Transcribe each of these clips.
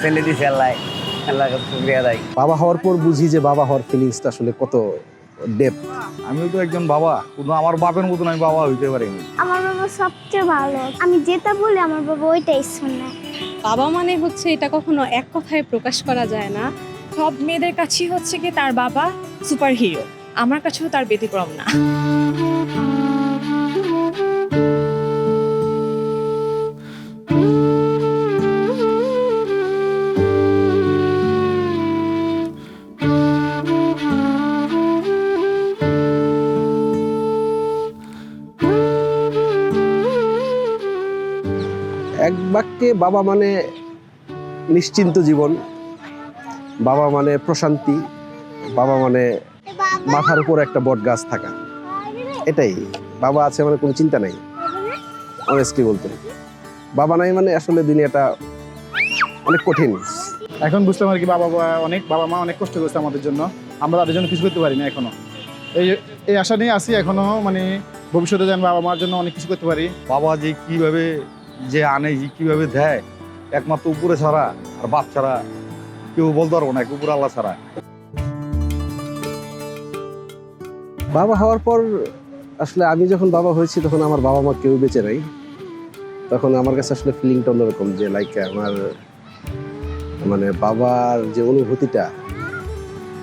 ছেলে দিছে আল্লাহ, আল্লাহকে শুকরিয়া দেয়। বাবা হওয়ার পর বুঝি যে বাবা হওয়ার ফিলিংসটা আসলে কত ডেপথ। আমিও তো একজন বাবা, কিন্তু আমার বাপের মতন আমি বাবা হইতে পারিনি। আমার বাবা সবচেয়ে ভালো, আমি যেটা বলি আমার বাবা ওইটাই শুনে। বাবা মানে হচ্ছে এটা কখনো এক কথায় প্রকাশ করা যায় না। সব মেয়েদের কাছেই হচ্ছে কি তার বাবা সুপার হিরো, আমার কাছেও তার ব্যতিক্রম না। এক বাক্যে বাবা মানে নিশ্চিন্ত জীবন, বাবা মানে প্রশান্তি, বাবা মানে মাথার উপর একটা বট গাছ থাকা। এটাই বাবা আছে মানে কোনো চিন্তা নাই। অনেস্টলি বলতে বাবা নাই মানে আসলে দুনিয়াটা অনেক কঠিন। এখন বুঝলাম আর কি, বাবা মা অনেক কষ্ট করছে আমাদের জন্য, আমরা তাদের জন্য কিছু করতে পারি না এখনো। এই আশা নিয়ে আসি এখনো, মানে ভবিষ্যতে যেন বাবা মার জন্য অনেক কিছু করতে পারি। বাবা যে কিভাবে যে আনে, যে কিভাবে দেয়, একমাত্র উপরে ছাড়া আর বাপ ছাড়া কেউ বলতে পারবো না, উপরে আল্লাহ ছাড়া। বাবা হওয়ার পর আসলে আমি যখন বাবা হয়েছি তখন আমার বাবা মা কেউ বেঁচে নাই। তখন আমার কাছে আসলে ফিলিংটা অন্যরকম, যে লাইক আমার মানে বাবার যে অনুভূতিটা,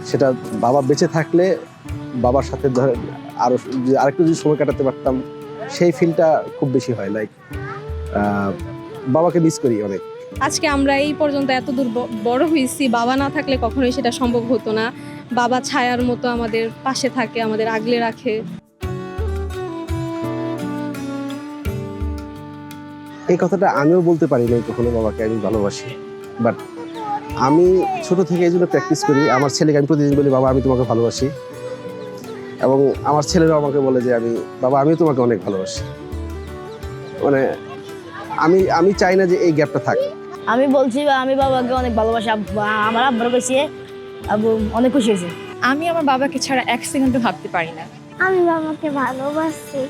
সেটা বাবা বেঁচে থাকলে বাবার সাথে ধরে আরো আরেকটু যদি সময় কাটাতে পারতাম, সেই ফিলটা খুব বেশি হয়। লাইক বাবাকে মিস করি অনেক। আজকে আমরা এই পর্যন্ত এত দূর বড় হয়েছি, বাবা না থাকলে কখনোই সেটা সম্ভব হতো না। বাবা ছায়ার মতো আমাদের পাশে থাকে, আমাদের আগলে রাখে। এই কথাটা আমিও বলতে পারি নাই কখনো বাবাকে আমি ভালোবাসি, বাট আমি ছোট থেকে এই জন্য প্র্যাকটিস করি। আমার ছেলেকে আমি প্রতিদিন বলি, বাবা আমি তোমাকে ভালোবাসি, এবং আমার ছেলেরাও আমাকে বলে যে বাবা আমিও তোমাকে অনেক ভালোবাসি। মানে আমি চাই না যে এই গ্যাপটা থাক। আমি বলছি আমি বাবাকে অনেক ভালোবাসি, আমার আব্বার কাছে আব্বু অনেক খুশি হয়েছে। আমি আমার বাবাকে ছাড়া এক সেকেন্ডও ভাবতে পারি না। আমি বাবাকে ভালোবাসি।